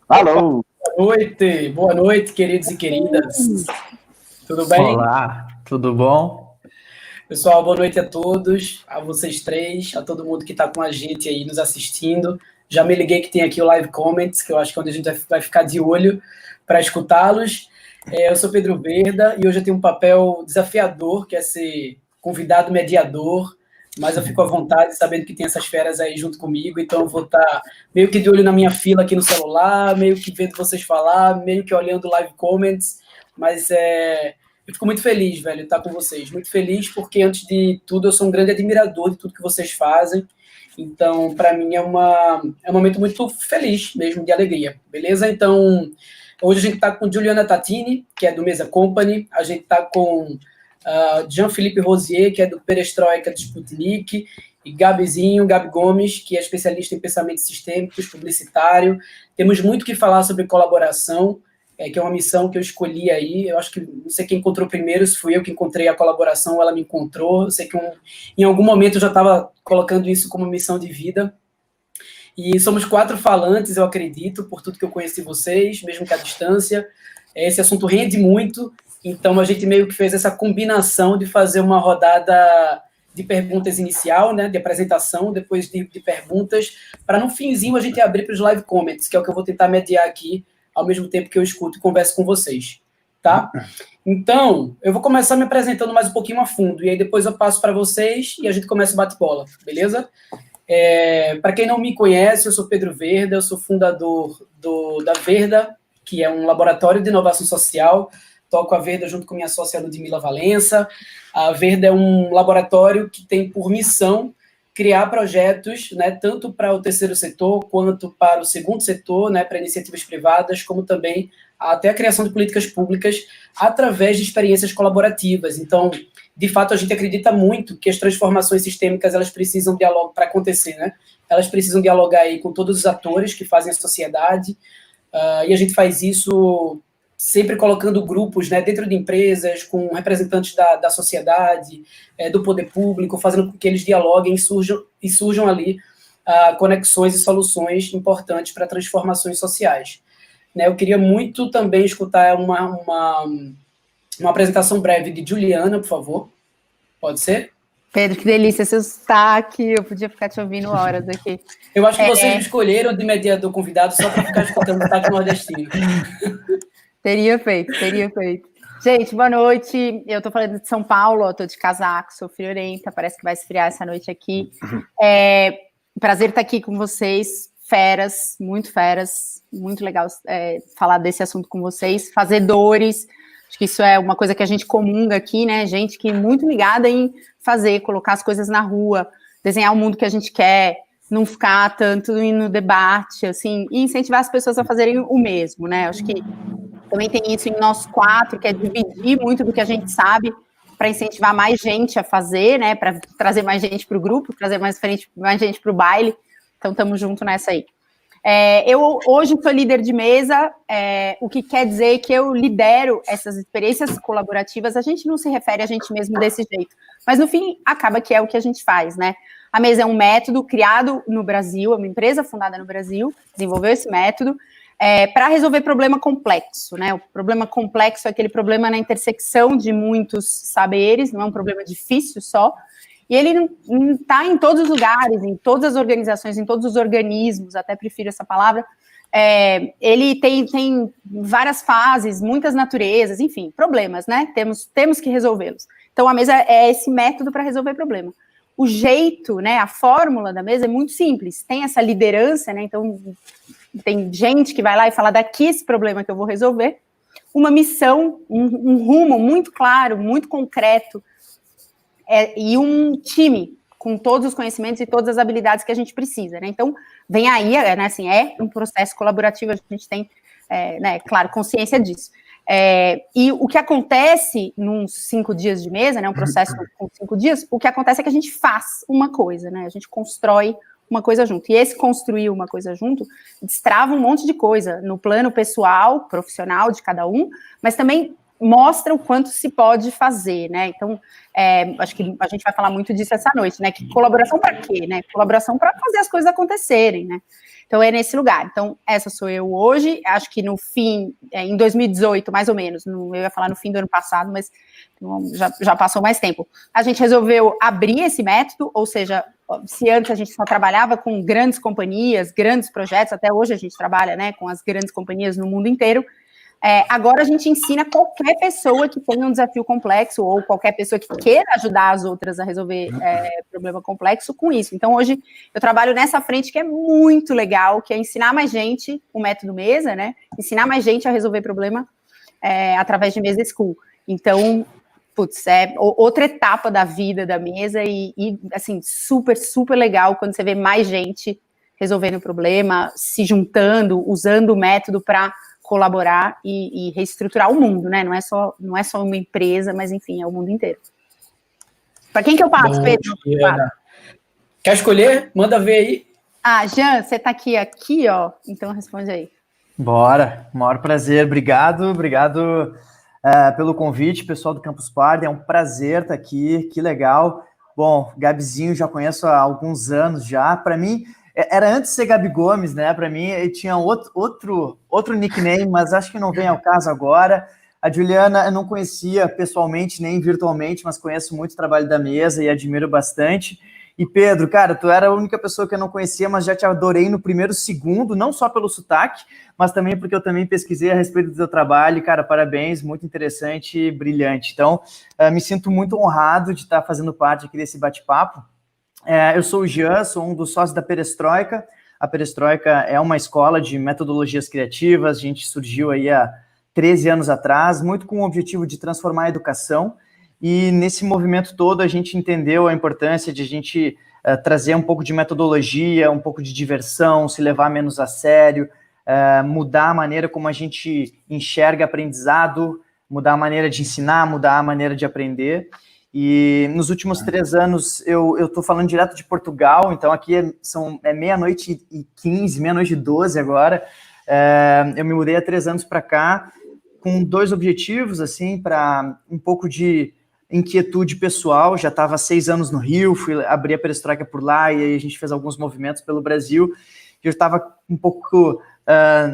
Alô! Boa noite, queridos e queridas. Tudo bem? Olá, tudo bom? Pessoal, boa noite a todos, a vocês três, a todo mundo que está com a gente aí nos assistindo. Já me liguei que tem aqui o Live Comments, que eu acho que é onde a gente vai ficar de olho para escutá-los. Eu sou Pedro Verda e hoje eu tenho um papel desafiador, que é ser convidado mediador, mas eu fico à vontade sabendo que tem essas feras aí junto comigo, então eu vou estar meio que de olho na minha fila aqui no celular, meio que vendo vocês falar, meio que olhando o Live Comments, mas eu fico muito feliz, velho, estar com vocês. Muito feliz porque, antes de tudo, eu sou um grande admirador de tudo que vocês fazem. Então, para mim, é um momento muito feliz mesmo, de alegria. Beleza? Então, hoje a gente está com Juliana Tatini, que é do Mesa Company. A gente está com Jean-Philippe Rosier, que é do Perestroika, do Sputnik. E Gabi Gomes, que é especialista em pensamentos sistêmicos, publicitário. Temos muito que falar sobre colaboração, que é uma missão que eu escolhi aí. Eu acho que não sei quem encontrou primeiro, se fui eu que encontrei a colaboração ou ela me encontrou. Eu sei que em algum momento eu já estava colocando isso como missão de vida. E somos 4 falantes, eu acredito, por tudo que eu conheci vocês, mesmo que à distância. Esse assunto rende muito, então a gente meio que fez essa combinação de fazer uma rodada de perguntas inicial, né, de apresentação, depois de perguntas, para no finzinho a gente abrir para os live comments, que é o que eu vou tentar mediar aqui, ao mesmo tempo que eu escuto e converso com vocês, tá? Então, eu vou começar me apresentando mais um pouquinho a fundo, e aí depois eu passo para vocês e a gente começa o bate-bola, beleza? Para quem não me conhece, eu sou Pedro Verda, eu sou fundador da Verda, que é um laboratório de inovação social. Toco a Verda junto com minha sócia Ludmila Valença. A Verda é um laboratório que tem por missão criar projetos, né, tanto para o terceiro setor, quanto para o segundo setor, né, para iniciativas privadas, como também até a criação de políticas públicas através de experiências colaborativas. Então, de fato, a gente acredita muito que as transformações sistêmicas, elas precisam dialogar para acontecer, né? Elas precisam dialogar aí com todos os atores que fazem a sociedade, e a gente faz isso sempre colocando grupos, né, dentro de empresas, com representantes da sociedade, do poder público, fazendo com que eles dialoguem e surjam ali conexões e soluções importantes para transformações sociais. Né, eu queria muito também escutar uma apresentação breve de Juliana, por favor. Pode ser? Pedro, que delícia seu sotaque, eu podia ficar te ouvindo horas aqui. Eu acho que vocês me escolheram de mediador convidado só para ficar escutando o sotaque nordestino. Teria feito. Gente, boa noite. Eu tô falando de São Paulo, eu tô de casaco, sou friorenta, parece que vai esfriar essa noite aqui. Prazer estar aqui com vocês, feras, muito legal falar desse assunto com vocês, fazedores. Acho que isso é uma coisa que a gente comunga aqui, né? Gente que é muito ligada em fazer, colocar as coisas na rua, desenhar o mundo que a gente quer, não ficar tanto no debate, assim, e incentivar as pessoas a fazerem o mesmo, né? Acho que também tem isso em nós 4, que é dividir muito do que a gente sabe para incentivar mais gente a fazer, né? Para trazer mais gente para o grupo, trazer mais gente para o baile. Então, estamos juntos nessa aí. Eu hoje sou líder de mesa, o que quer dizer que eu lidero essas experiências colaborativas. A gente não se refere a gente mesmo desse jeito, mas no fim acaba que é o que a gente faz, né? A mesa é um método criado no Brasil, é uma empresa fundada no Brasil, desenvolveu esse método para resolver problema complexo, né? O problema complexo é aquele problema na intersecção de muitos saberes, não é um problema difícil só. E ele não está em todos os lugares, em todas as organizações, em todos os organismos, até prefiro essa palavra. Ele tem várias fases, muitas naturezas, enfim, problemas, né? Temos que resolvê-los. Então, a mesa é esse método para resolver problema. O jeito, né, a fórmula da mesa é muito simples. Tem essa liderança, né? Então, tem gente que vai lá e fala daqui esse problema que eu vou resolver. Uma missão, um rumo muito claro, muito concreto, e um time com todos os conhecimentos e todas as habilidades que a gente precisa, né? Então, vem aí, né, assim, é um processo colaborativo, a gente tem, né, claro, consciência disso. E o que acontece nos 5 dias de mesa, né, um processo com 5 dias, o que acontece é que a gente faz uma coisa, né? A gente constrói uma coisa junto. E esse construir uma coisa junto destrava um monte de coisa no plano pessoal, profissional de cada um, mas também mostra o quanto se pode fazer, né? Então, acho que a gente vai falar muito disso essa noite, né? Que colaboração para quê, né? Colaboração para fazer as coisas acontecerem, né? Então é nesse lugar. Então essa sou eu hoje, acho que no fim, em 2018, mais ou menos, eu ia falar no fim do ano passado, mas já passou mais tempo. A gente resolveu abrir esse método, ou seja, se antes a gente só trabalhava com grandes companhias, grandes projetos, até hoje a gente trabalha, né, com as grandes companhias no mundo inteiro, agora a gente ensina qualquer pessoa que tenha um desafio complexo ou qualquer pessoa que queira ajudar as outras a resolver problema complexo com isso. Então, hoje, eu trabalho nessa frente que é muito legal, que é ensinar mais gente o método mesa, né? Ensinar mais gente a resolver problema através de Mesa School. Então, putz, é outra etapa da vida da mesa e assim, super, super legal quando você vê mais gente resolvendo o problema, se juntando, usando o método para colaborar e reestruturar o mundo, né? Não é só uma empresa, mas enfim, é o mundo inteiro. Para quem que eu passo, Pedro? Quer escolher? Manda ver aí. Jean, você está aqui, ó. Então responde aí. Bora, maior prazer. Obrigado pelo convite, pessoal do Campus Party. É um prazer estar aqui, que legal. Bom, Gabizinho já conheço há alguns anos já. Para mim, era antes de ser Gabi Gomes, né? Para mim, ele tinha outro nickname, mas acho que não vem ao caso agora. A Juliana eu não conhecia pessoalmente nem virtualmente, mas conheço muito o trabalho da mesa e admiro bastante. E Pedro, cara, tu era a única pessoa que eu não conhecia, mas já te adorei no primeiro segundo, não só pelo sotaque, mas também porque eu também pesquisei a respeito do teu trabalho. Cara, parabéns, muito interessante e brilhante. Então, me sinto muito honrado de estar fazendo parte aqui desse bate-papo. Eu sou o Jean, sou um dos sócios da Perestroika. A Perestroika é uma escola de metodologias criativas, a gente surgiu aí há 13 anos atrás, muito com o objetivo de transformar a educação, e nesse movimento todo a gente entendeu a importância de a gente trazer um pouco de metodologia, um pouco de diversão, se levar menos a sério, mudar a maneira como a gente enxerga aprendizado, mudar a maneira de ensinar, mudar a maneira de aprender. E nos últimos 3 anos, eu estou falando direto de Portugal, então aqui é meia-noite e 15, meia-noite e 12 agora. Eu me mudei há 3 anos para cá, com 2 objetivos, assim, para um pouco de inquietude pessoal. Já estava há 6 anos no Rio, fui abrir a Perestroika por lá, e aí a gente fez alguns movimentos pelo Brasil. Eu estava um pouco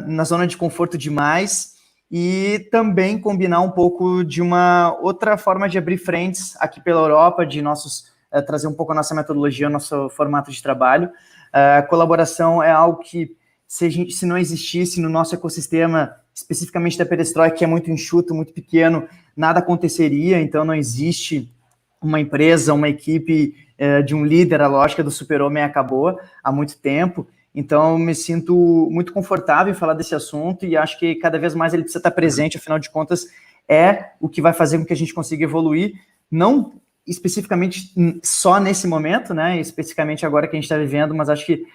na zona de conforto demais, e também combinar um pouco de uma outra forma de abrir frentes aqui pela Europa, de trazer um pouco a nossa metodologia, o nosso formato de trabalho. A colaboração é algo que, se não existisse no nosso ecossistema, especificamente da Perestroika, que é muito enxuto, muito pequeno, nada aconteceria. Então não existe uma empresa, uma equipe de um líder. A lógica do super-homem acabou há muito tempo. Então, me sinto muito confortável em falar desse assunto e acho que cada vez mais ele precisa estar presente, afinal de contas, é o que vai fazer com que a gente consiga evoluir, não especificamente só nesse momento, né, especificamente agora que a gente está vivendo, mas acho que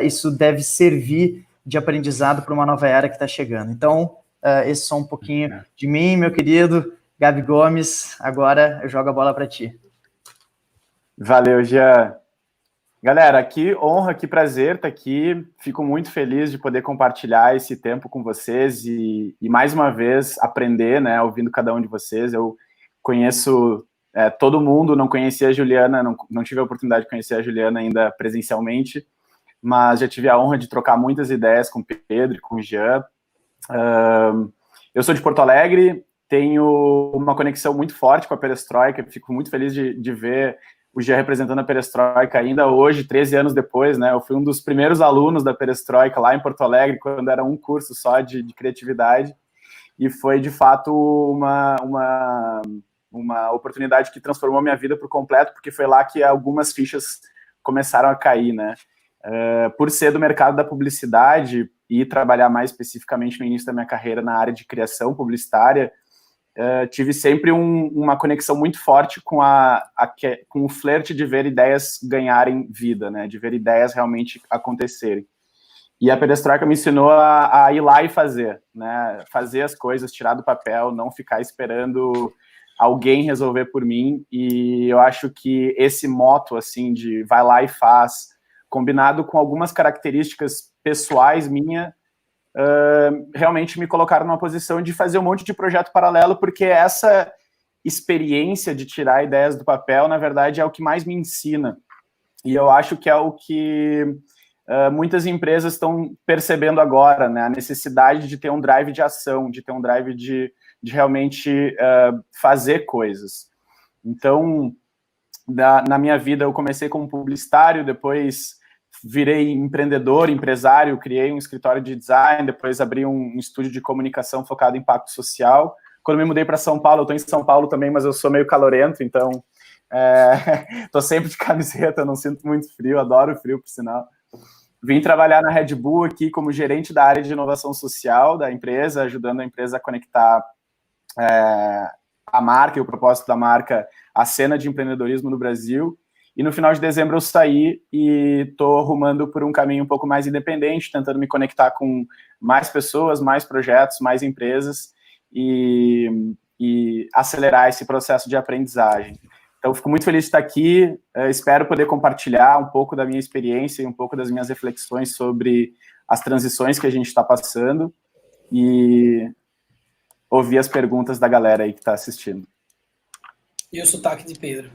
isso deve servir de aprendizado para uma nova era que está chegando. Então, esse é só um pouquinho de mim, meu querido Gabi Gomes. Agora eu jogo a bola para ti. Valeu, Jean. Galera, que honra, que prazer estar aqui. Fico muito feliz de poder compartilhar esse tempo com vocês e mais uma vez aprender, né, ouvindo cada um de vocês. Eu conheço todo mundo, não conhecia a Juliana, não tive a oportunidade de conhecer a Juliana ainda presencialmente, mas já tive a honra de trocar muitas ideias com o Pedro e com o Jean. Eu sou de Porto Alegre, tenho uma conexão muito forte com a Perestroika, fico muito feliz de ver o Jean representando a Perestroika ainda hoje, 13 anos depois, né? Eu fui um dos primeiros alunos da Perestroika lá em Porto Alegre, quando era um curso só de criatividade, e foi, de fato, uma oportunidade que transformou minha vida por completo, porque foi lá que algumas fichas começaram a cair, né? Por ser do mercado da publicidade e trabalhar mais especificamente no início da minha carreira na área de criação publicitária, tive sempre uma conexão muito forte com o flerte de ver ideias ganharem vida, né? De ver ideias realmente acontecerem. E a Perestroika me ensinou a ir lá e fazer, né? Fazer as coisas, tirar do papel, não ficar esperando alguém resolver por mim. E eu acho que esse moto, assim, de vai lá e faz, combinado com algumas características pessoais minhas, realmente me colocaram numa posição de fazer um monte de projeto paralelo, porque essa experiência de tirar ideias do papel, na verdade, é o que mais me ensina. E eu acho que é o que muitas empresas estão percebendo agora, né, a necessidade de ter um drive de ação, de ter um drive de realmente fazer coisas. Então, na minha vida, eu comecei como publicitário, depois virei empreendedor, empresário, criei um escritório de design, depois abri um estúdio de comunicação focado em impacto social. Quando me mudei para São Paulo, eu estou em São Paulo também, mas eu sou meio calorento, então estou sempre de camiseta, não sinto muito frio, adoro frio, por sinal. Vim trabalhar na Red Bull aqui como gerente da área de inovação social da empresa, ajudando a empresa a conectar a marca e o propósito da marca à cena de empreendedorismo no Brasil. E no final de dezembro eu saí e estou arrumando por um caminho um pouco mais independente, tentando me conectar com mais pessoas, mais projetos, mais empresas e acelerar esse processo de aprendizagem. Então, fico muito feliz de estar aqui, espero poder compartilhar um pouco da minha experiência e um pouco das minhas reflexões sobre as transições que a gente está passando e ouvir as perguntas da galera aí que está assistindo. E o sotaque de Pedro.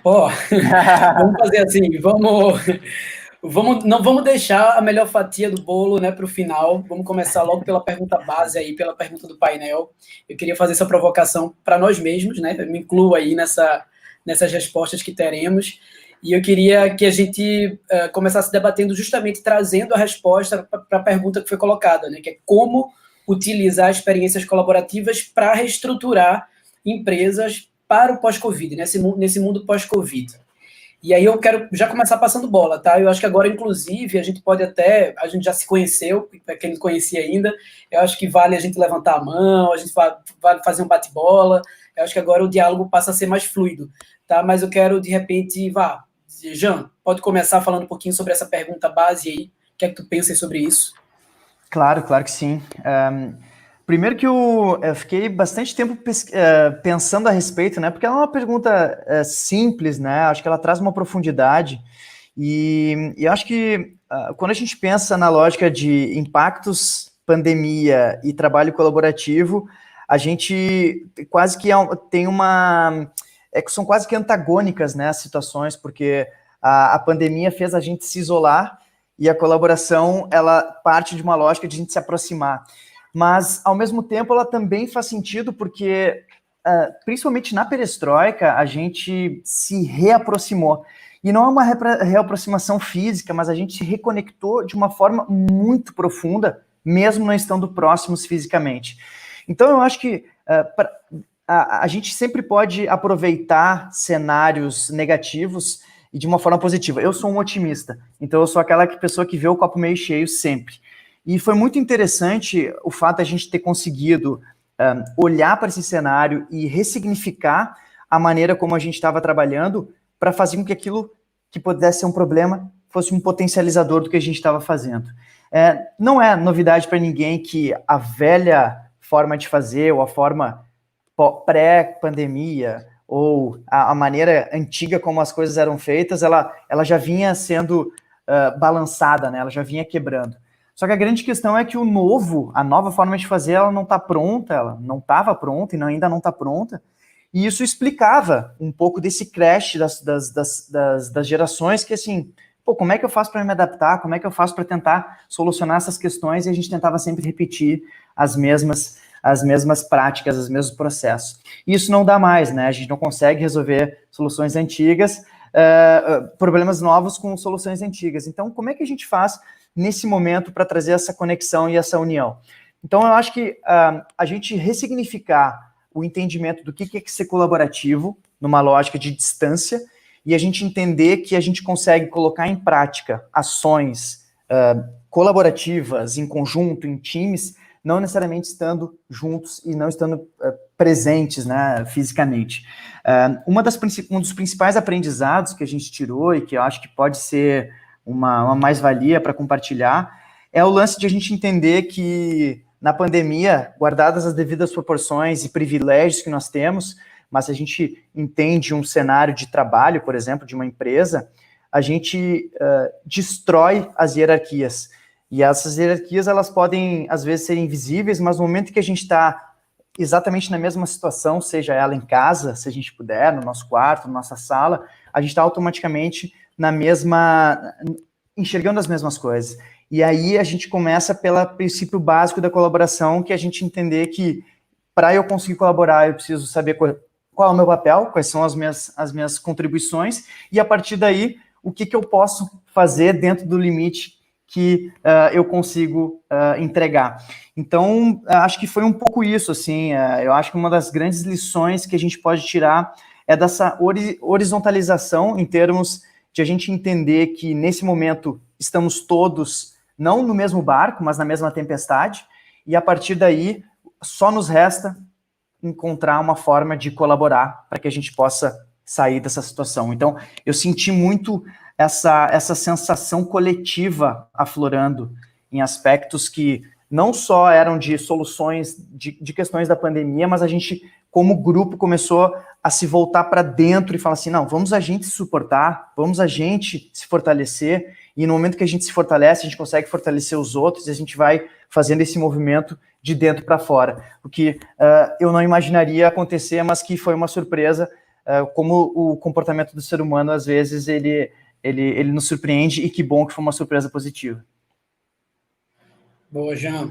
Vamos fazer assim, não vamos deixar a melhor fatia do bolo, né, para o final. Vamos começar logo pela pergunta base aí, pela pergunta do painel. Eu queria fazer essa provocação para nós mesmos, né? Eu me incluo aí nessas respostas que teremos. E eu queria que a gente começasse debatendo justamente trazendo a resposta para a pergunta que foi colocada, né? Que é como utilizar experiências colaborativas para reestruturar empresas para o pós-Covid, nesse mundo pós-Covid. E aí eu quero já começar passando bola, tá? Eu acho que agora, inclusive, a gente já se conheceu, para quem não conhecia ainda, eu acho que vale a gente levantar a mão, a gente vale fazer um bate-bola, eu acho que agora o diálogo passa a ser mais fluido, tá? Mas eu quero, de repente, Jean, pode começar falando um pouquinho sobre essa pergunta base aí, o que é que tu pensas sobre isso? Claro que sim. Primeiro que eu fiquei bastante tempo pensando a respeito, né? Porque ela é uma pergunta simples, né? Acho que ela traz uma profundidade e eu acho que quando a gente pensa na lógica de impactos, pandemia e trabalho colaborativo, a gente quase que tem são quase que antagônicas, né, as situações, porque a pandemia fez a gente se isolar e a colaboração, ela parte de uma lógica de a gente se aproximar. Mas, ao mesmo tempo, ela também faz sentido porque, principalmente na perestroika, a gente se reaproximou. E não é uma reaproximação física, mas a gente se reconectou de uma forma muito profunda, mesmo não estando próximos fisicamente. Então, eu acho que a gente sempre pode aproveitar cenários negativos e de uma forma positiva. Eu sou um otimista, então eu sou aquela pessoa que vê o copo meio cheio sempre. E foi muito interessante o fato de a gente ter conseguido olhar para esse cenário e ressignificar a maneira como a gente estava trabalhando para fazer com que aquilo que pudesse ser um problema fosse um potencializador do que a gente estava fazendo. Não é novidade para ninguém que a velha forma de fazer, ou a forma pré-pandemia, ou a maneira antiga como as coisas eram feitas, ela já vinha sendo balançada, né? Ela já vinha quebrando. Só que a grande questão é que a nova forma de fazer, ela não está pronta, ela não estava pronta e ainda não está pronta, e isso explicava um pouco desse crash das gerações, que assim, como é que eu faço para me adaptar, como é que eu faço para tentar solucionar essas questões, e a gente tentava sempre repetir as mesmas práticas, os mesmos processos. E isso não dá mais, né? A gente não consegue resolver soluções antigas, problemas novos com soluções antigas. Então, como é que a gente faz nesse momento para trazer essa conexão e essa união? Então, eu acho que a gente ressignificar o entendimento do que é ser colaborativo, numa lógica de distância, e a gente entender que a gente consegue colocar em prática ações colaborativas, em conjunto, em times, não necessariamente estando juntos e não estando presentes, né, fisicamente. Um dos principais aprendizados que a gente tirou e que eu acho que pode ser uma mais-valia para compartilhar é o lance de a gente entender que na pandemia, guardadas as devidas proporções e privilégios que nós temos, mas se a gente entende um cenário de trabalho, por exemplo, de uma empresa, a gente destrói as hierarquias. E essas hierarquias, elas podem, às vezes, ser invisíveis, mas no momento que a gente está exatamente na mesma situação, seja ela em casa, se a gente puder, no nosso quarto, na nossa sala, a gente está automaticamente enxergando as mesmas coisas. E aí a gente começa pelo princípio básico da colaboração, que é a gente entender que para eu conseguir colaborar, eu preciso saber qual é o meu papel, quais são as minhas contribuições, e a partir daí, o que eu posso fazer dentro do limite que eu consigo entregar. Então, acho que foi um pouco isso, assim, eu acho que uma das grandes lições que a gente pode tirar é dessa horizontalização em termos de a gente entender que, nesse momento, estamos todos, não no mesmo barco, mas na mesma tempestade, e a partir daí, só nos resta encontrar uma forma de colaborar para que a gente possa sair dessa situação. Então, eu senti muito essa sensação coletiva aflorando em aspectos que não só eram de soluções de questões da pandemia, mas a gente, como grupo, começou a se voltar para dentro e falar assim, não, vamos a gente se suportar, vamos a gente se fortalecer, e no momento que a gente se fortalece, a gente consegue fortalecer os outros, e a gente vai fazendo esse movimento de dentro para fora, o que eu não imaginaria acontecer, mas que foi uma surpresa, como o comportamento do ser humano, às vezes, ele nos surpreende, e que bom que foi uma surpresa positiva. Boa, Jean.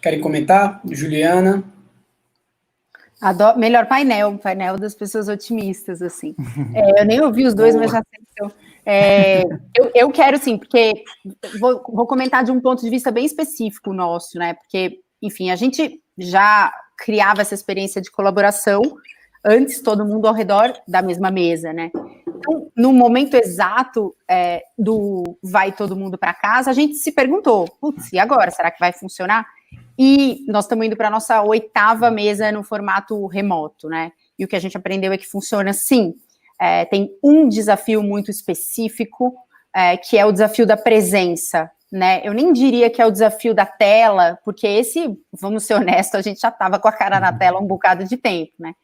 Querem comentar? Juliana? Melhor painel das pessoas otimistas, assim. Eu nem ouvi os dois, mas já sei. Eu quero, sim, porque vou comentar de um ponto de vista bem específico nosso, né? Porque, enfim, a gente já criava essa experiência de colaboração antes, todo mundo ao redor da mesma mesa, né? Então, no momento exato do vai todo mundo para casa, a gente se perguntou, putz, e agora? Será que vai funcionar? E nós estamos indo para a nossa 8ª mesa no formato remoto, né? E o que a gente aprendeu é que funciona sim. Tem um desafio muito específico, que é o desafio da presença, né? Eu nem diria que é o desafio da tela, porque esse, vamos ser honestos, a gente já estava com a cara na tela um bocado de tempo, né?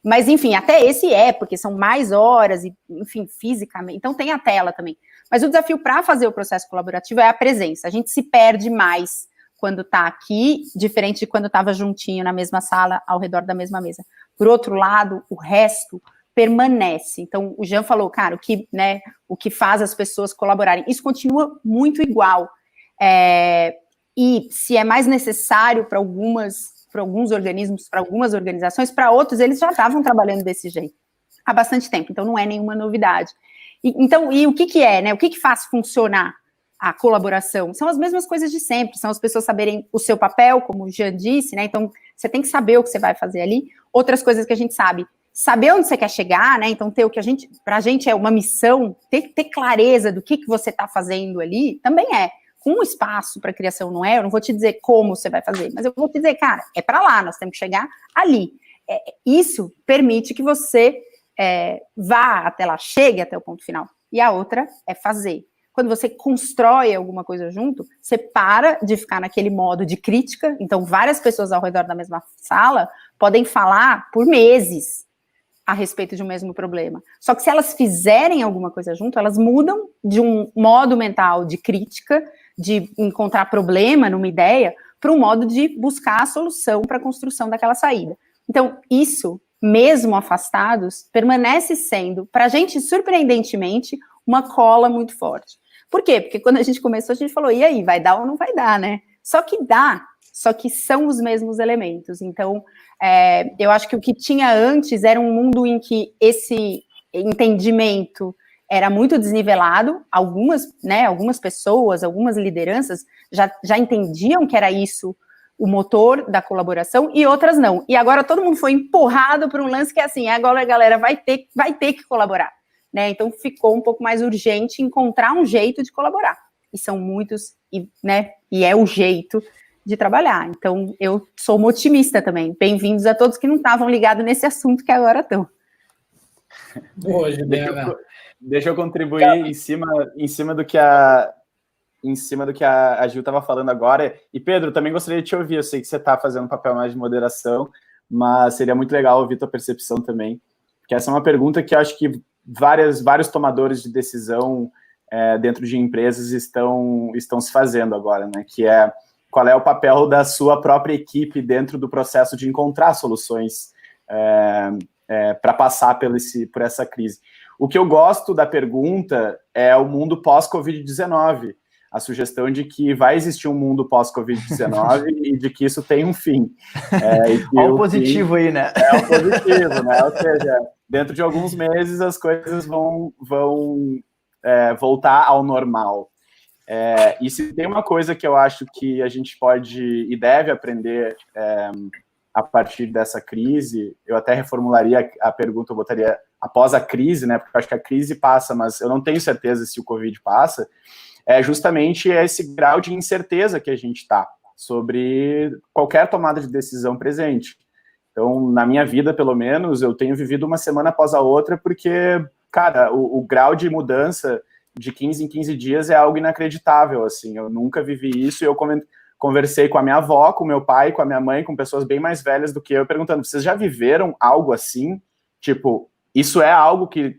Mas, enfim, até esse porque são mais horas, e, enfim, fisicamente, então tem a tela também. Mas o desafio para fazer o processo colaborativo é a presença. A gente se perde mais quando está aqui, diferente de quando estava juntinho na mesma sala, ao redor da mesma mesa. Por outro lado, o resto permanece. Então, o Jean falou, cara, o que faz as pessoas colaborarem, isso continua muito igual. E se é mais necessário para alguns organismos, para algumas organizações, para outros, eles já estavam trabalhando desse jeito há bastante tempo, então não é nenhuma novidade. E o que é, né? O que faz funcionar a colaboração? São as mesmas coisas de sempre, são as pessoas saberem o seu papel, como o Jean disse, né? Então, você tem que saber o que você vai fazer ali. Outras coisas que a gente saber onde você quer chegar, né? Então, ter o que pra gente é uma missão, ter clareza do que você está fazendo ali, também com espaço para criação, não é? Eu não vou te dizer como você vai fazer, mas eu vou te dizer, cara, é para lá, nós temos que chegar ali. Isso permite que você vá até lá, chegue até o ponto final. E a outra é fazer. Quando você constrói alguma coisa junto, você para de ficar naquele modo de crítica, então várias pessoas ao redor da mesma sala podem falar por meses a respeito de um mesmo problema. Só que se elas fizerem alguma coisa junto, elas mudam de um modo mental de crítica, de encontrar problema numa ideia, para um modo de buscar a solução para a construção daquela saída. Então, isso, mesmo afastados, permanece sendo, para a gente, surpreendentemente, uma cola muito forte. Por quê? Porque quando a gente começou, a gente falou, e aí, vai dar ou não vai dar, né? Só que dá, só que são os mesmos elementos. Então, eu acho que o que tinha antes era um mundo em que esse entendimento era muito desnivelado, algumas pessoas, algumas lideranças já entendiam que era isso o motor da colaboração, e outras não. E agora todo mundo foi empurrado para um lance que é assim, agora a galera vai ter que colaborar, né? Então ficou um pouco mais urgente encontrar um jeito de colaborar. E são muitos, né? E é o jeito de trabalhar. Então, eu sou uma otimista também. Bem-vindos a todos que não estavam ligados nesse assunto que agora estão. Boa, Juliana. Deixa eu contribuir em cima do que a Gil estava falando agora. E, Pedro, também gostaria de te ouvir. Eu sei que você está fazendo um papel mais de moderação, mas seria muito legal ouvir tua percepção também. Porque essa é uma pergunta que eu acho que vários tomadores de decisão dentro de empresas estão se fazendo agora, né? Que é qual é o papel da sua própria equipe dentro do processo de encontrar soluções para passar por essa crise. O que eu gosto da pergunta é o mundo pós-Covid-19, a sugestão de que vai existir um mundo pós-Covid-19 e de que isso tem um fim. Olha o positivo aí, né? É o positivo, né? Ou seja, dentro de alguns meses as coisas vão voltar ao normal. E se tem uma coisa que eu acho que a gente pode e deve aprender a partir dessa crise, eu até reformularia a pergunta, eu botaria após a crise, né? Porque eu acho que a crise passa, mas eu não tenho certeza se o Covid passa, é justamente esse grau de incerteza que a gente está sobre qualquer tomada de decisão presente. Então, na minha vida, pelo menos, eu tenho vivido uma semana após a outra, porque, cara, o grau de mudança de 15 em 15 dias é algo inacreditável, assim, eu nunca vivi isso, e eu conversei com a minha avó, com meu pai, com a minha mãe, com pessoas bem mais velhas do que eu, perguntando, vocês já viveram algo assim? Tipo, isso é algo que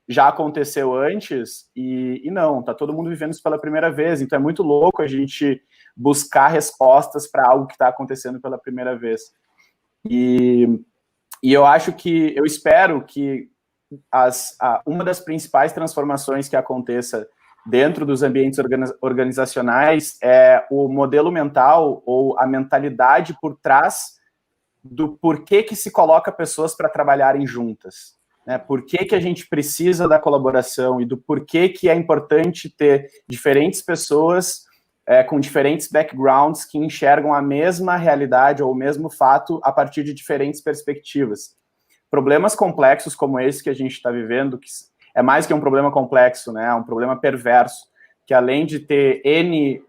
já aconteceu antes? E não, tá todo mundo vivendo isso pela primeira vez, então é muito louco a gente buscar respostas para algo que está acontecendo pela primeira vez. E eu espero que uma das principais transformações que aconteça dentro dos ambientes organizacionais é o modelo mental ou a mentalidade por trás do porquê que se coloca pessoas para trabalharem juntas, né? Por que a gente precisa da colaboração e do porquê que é importante ter diferentes pessoas com diferentes backgrounds que enxergam a mesma realidade ou o mesmo fato a partir de diferentes perspectivas. Problemas complexos como esse que a gente está vivendo, que é mais que um problema complexo, né? É um problema perverso, que além de ter N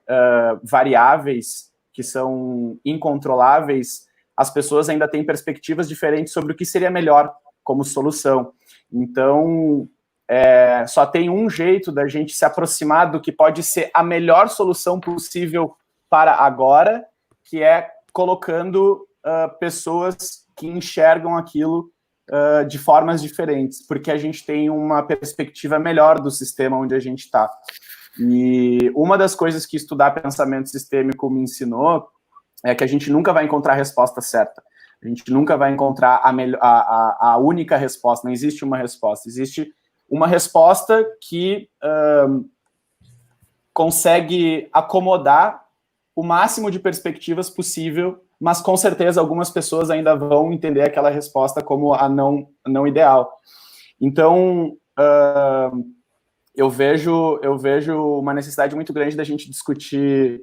variáveis que são incontroláveis, as pessoas ainda têm perspectivas diferentes sobre o que seria melhor como solução. Então, só tem um jeito da gente se aproximar do que pode ser a melhor solução possível para agora, que é colocando pessoas que enxergam aquilo de formas diferentes, porque a gente tem uma perspectiva melhor do sistema onde a gente está. E uma das coisas que estudar pensamento sistêmico me ensinou é que a gente nunca vai encontrar a resposta certa. A gente nunca vai encontrar a única resposta. Não existe uma resposta. Existe uma resposta que consegue acomodar o máximo de perspectivas possível, mas com certeza algumas pessoas ainda vão entender aquela resposta como a não ideal. Então, eu vejo uma necessidade muito grande da gente discutir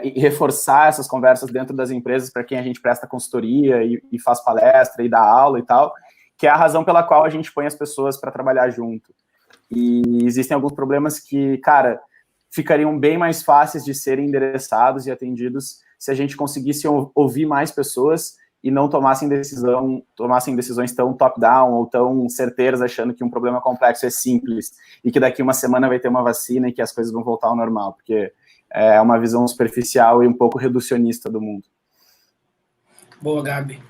e reforçar essas conversas dentro das empresas para quem a gente presta consultoria e faz palestra e dá aula e tal, que é a razão pela qual a gente põe as pessoas para trabalhar junto. E existem alguns problemas que, cara, ficariam bem mais fáceis de serem endereçados e atendidos se a gente conseguisse ouvir mais pessoas e não tomassem decisões tão top-down ou tão certeiras, achando que um problema complexo é simples e que daqui uma semana vai ter uma vacina e que as coisas vão voltar ao normal, porque é uma visão superficial e um pouco reducionista do mundo. Boa, Gabi.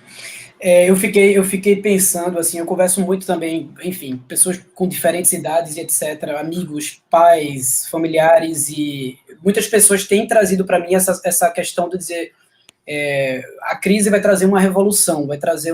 Eu fiquei pensando, assim, eu converso muito também, enfim, pessoas com diferentes idades e etc., amigos, pais, familiares, e muitas pessoas têm trazido para mim essa questão de dizer a crise vai trazer uma revolução, vai trazer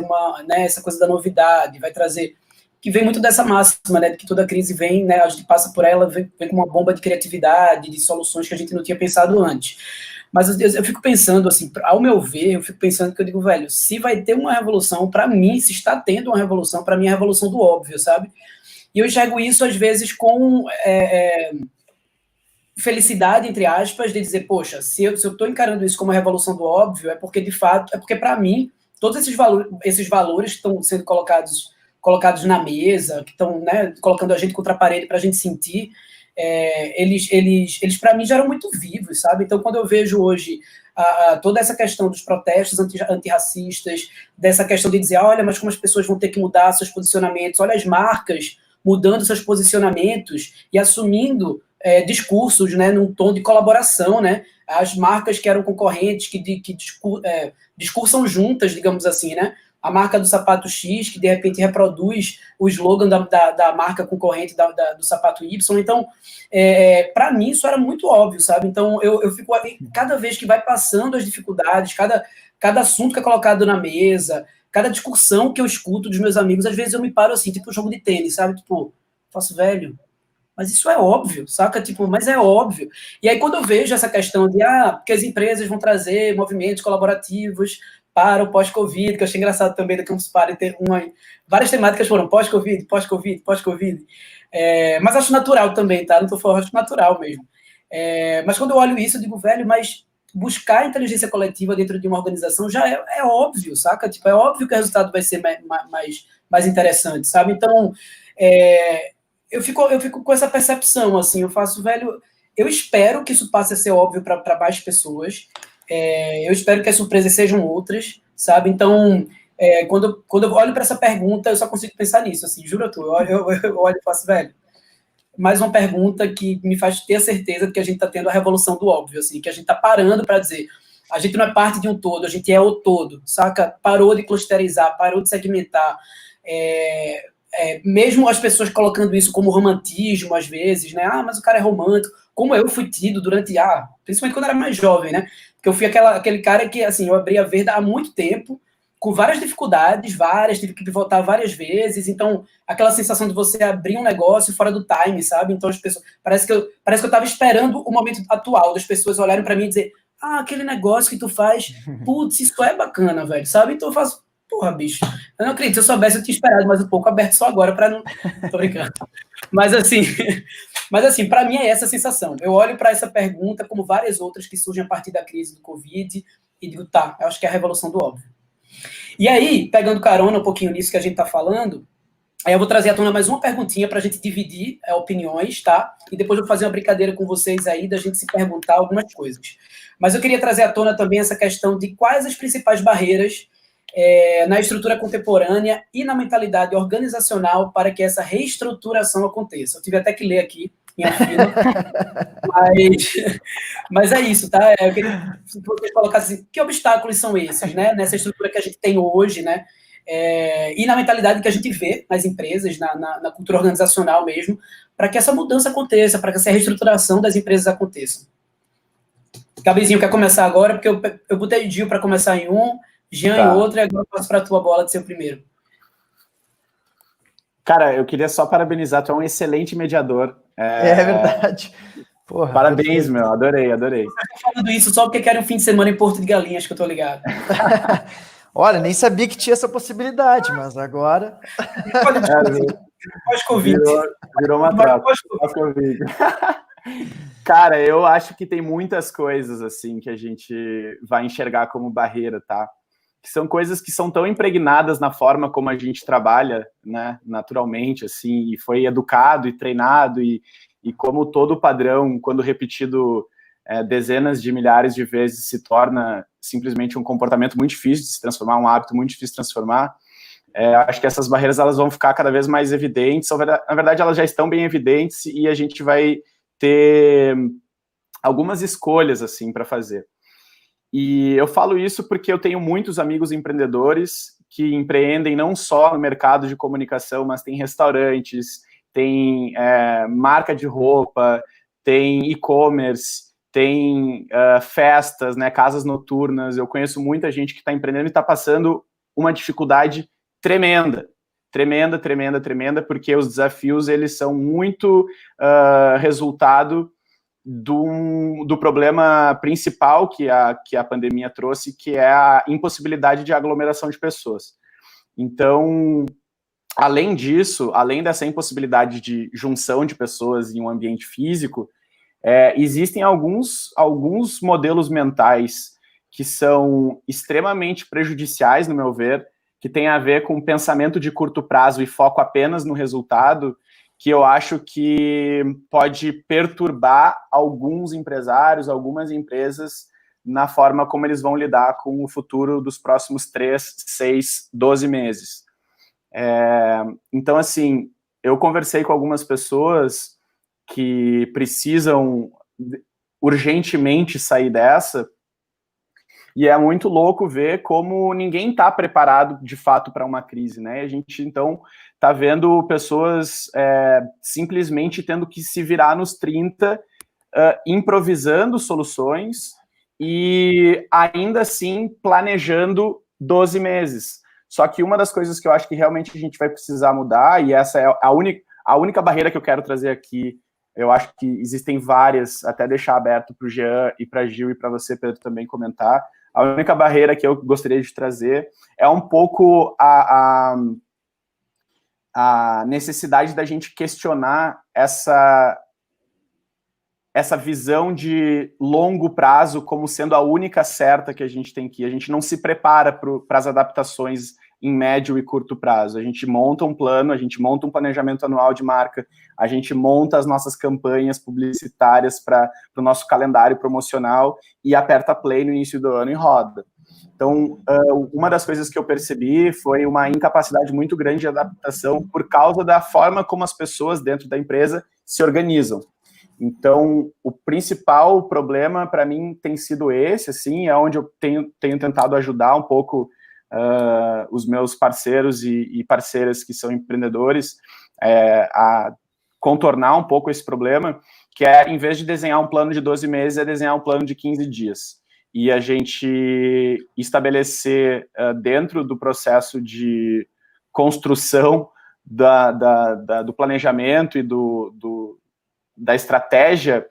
essa coisa da novidade, vai trazer, que vem muito dessa máxima, né, de que toda crise vem, né, a gente passa por ela, vem com uma bomba de criatividade, de soluções que a gente não tinha pensado antes. Mas eu fico pensando, assim, ao meu ver, que eu digo, velho, se vai ter uma revolução, para mim, se está tendo uma revolução, para mim é a revolução do óbvio, sabe? E eu enxergo isso, às vezes, com felicidade, entre aspas, de dizer, poxa, se eu estou encarando isso como a revolução do óbvio, é porque, de fato, para mim, todos esses valores que estão sendo colocados na mesa, que estão, né, colocando a gente contra a parede para a gente sentir, eles para mim já eram muito vivos, sabe? Então, quando eu vejo hoje toda essa questão dos protestos antirracistas, dessa questão de dizer, olha, mas como as pessoas vão ter que mudar seus posicionamentos, olha as marcas mudando seus posicionamentos e assumindo discursos, né, num tom de colaboração, né? As marcas que eram concorrentes, que discursam juntas, digamos assim, né? A marca do sapato X, que de repente reproduz o slogan da marca concorrente do sapato Y. Então, para mim, isso era muito óbvio, sabe? Então, eu fico, cada vez que vai passando as dificuldades, cada assunto que é colocado na mesa, cada discussão que eu escuto dos meus amigos, às vezes eu me paro assim, tipo jogo de tênis, sabe? Tipo, faço, velho, mas isso é óbvio, saca? Tipo, mas é óbvio. E aí quando eu vejo essa questão de, porque as empresas vão trazer movimentos colaborativos para o pós-Covid, que eu achei engraçado também da Campus Party ter várias temáticas foram pós-Covid, pós-Covid, pós-Covid. Mas acho natural também, tá? Não tô falando, acho natural mesmo. Mas quando eu olho isso, eu digo, velho, mas buscar a inteligência coletiva dentro de uma organização já é óbvio, saca? Tipo, é óbvio que o resultado vai ser mais interessante, sabe? Então, eu fico com essa percepção, assim, eu faço, velho, eu espero que isso passe a ser óbvio para mais pessoas, eu espero que as surpresas sejam outras, sabe? Então, quando eu olho para essa pergunta, eu só consigo pensar nisso, assim, juro tu, eu olho e faço, velho, mais uma pergunta que me faz ter a certeza de que a gente está tendo a revolução do óbvio, assim, que a gente está parando para dizer, a gente não é parte de um todo, a gente é o todo, saca? Parou de clusterizar, parou de segmentar, mesmo as pessoas colocando isso como romantismo, às vezes, né? Mas o cara é romântico, como eu fui tido durante, principalmente quando eu era mais jovem, né? Porque eu fui aquele cara que, assim, eu abri a Verda há muito tempo, com várias dificuldades, tive que pivotar várias vezes, então, aquela sensação de você abrir um negócio fora do time, sabe? Então, as pessoas, parece que eu estava esperando o momento atual, das pessoas olharem para mim e dizer, aquele negócio que tu faz, putz, isso é bacana, velho, sabe? Então eu faço, porra, bicho, eu não acredito, se eu soubesse, eu tinha esperado mais um pouco, aberto só agora para não... Tô brincando. Mas assim, para mim é essa a sensação. Eu olho para essa pergunta, como várias outras que surgem a partir da crise do Covid, e digo, eu acho que é a revolução do óbvio. E aí, pegando carona um pouquinho nisso que a gente está falando, aí eu vou trazer à tona mais uma perguntinha para a gente dividir opiniões, tá? E depois eu vou fazer uma brincadeira com vocês aí, da gente se perguntar algumas coisas. Mas eu queria trazer à tona também essa questão de quais as principais barreiras na estrutura contemporânea e na mentalidade organizacional para que essa reestruturação aconteça. Eu tive até que ler aqui, minha fila, mas é isso, tá? Eu queria que vocês colocassem assim, que obstáculos são esses, né? Nessa estrutura que a gente tem hoje, né? E na mentalidade que a gente vê nas empresas, na cultura organizacional mesmo, para que essa mudança aconteça, para que essa reestruturação das empresas aconteça. Gabrizinho, quer começar agora? Porque eu botei Gil para começar em um, Jean em outro, e agora eu passo para a tua bola de ser o primeiro. Cara, eu queria só parabenizar, tu é um excelente mediador. É verdade. Porra, parabéns, perfeito. meu, adorei. Eu tô falando isso só porque quero um fim de semana em Porto de Galinhas, que eu tô ligado. Olha, nem sabia que tinha essa possibilidade, mas agora... Pós-Covid. Virou uma troca. Pós-Covid. Cara, eu acho que tem muitas coisas, assim, que a gente vai enxergar como barreira, tá? Que são coisas que são tão impregnadas na forma como a gente trabalha, né, naturalmente, assim, e foi educado e treinado, e como todo padrão, quando repetido dezenas de milhares de vezes, se torna simplesmente um comportamento muito difícil de se transformar, um hábito muito difícil de transformar. Acho que essas barreiras elas vão ficar cada vez mais evidentes, na verdade elas já estão bem evidentes, e a gente vai ter algumas escolhas, assim, para fazer. E eu falo isso porque eu tenho muitos amigos empreendedores que empreendem não só no mercado de comunicação, mas tem restaurantes, tem marca de roupa, tem e-commerce, tem festas, né, casas noturnas. Eu conheço muita gente que está empreendendo e está passando uma dificuldade tremenda, porque os desafios eles são muito resultado do problema principal que a pandemia trouxe, que é a impossibilidade de aglomeração de pessoas. Então, além disso, além dessa impossibilidade de junção de pessoas em um ambiente físico, existem alguns modelos mentais que são extremamente prejudiciais, no meu ver, que tem a ver com pensamento de curto prazo e foco apenas no resultado, que eu acho que pode perturbar alguns empresários, algumas empresas, na forma como eles vão lidar com o futuro dos próximos 3, 6, 12 meses. Então, assim, eu conversei com algumas pessoas que precisam urgentemente sair dessa, e é muito louco ver como ninguém está preparado, de fato, para uma crise, né? A gente, então, está vendo pessoas simplesmente tendo que se virar nos 30, improvisando soluções e, ainda assim, planejando 12 meses. Só que uma das coisas que eu acho que realmente a gente vai precisar mudar, e essa é a única barreira que eu quero trazer aqui, eu acho que existem várias, até deixar aberto para o Jean e para a Gil e para você, Pedro, também comentar. A única barreira que eu gostaria de trazer é um pouco a necessidade da gente questionar essa visão de longo prazo como sendo a única certa que a gente tem que ir. A gente não se prepara para as adaptações em médio e curto prazo. A gente monta um plano, a gente monta um planejamento anual de marca, a gente monta as nossas campanhas publicitárias para o nosso calendário promocional e aperta play no início do ano e roda. Então, uma das coisas que eu percebi foi uma incapacidade muito grande de adaptação por causa da forma como as pessoas dentro da empresa se organizam. Então, o principal problema para mim tem sido esse, assim, é onde eu tenho tentado ajudar um pouco os meus parceiros e parceiras que são empreendedores a contornar um pouco esse problema, que é, em vez de desenhar um plano de 12 meses, é desenhar um plano de 15 dias. E a gente estabelecer dentro do processo de construção do planejamento e da estratégia,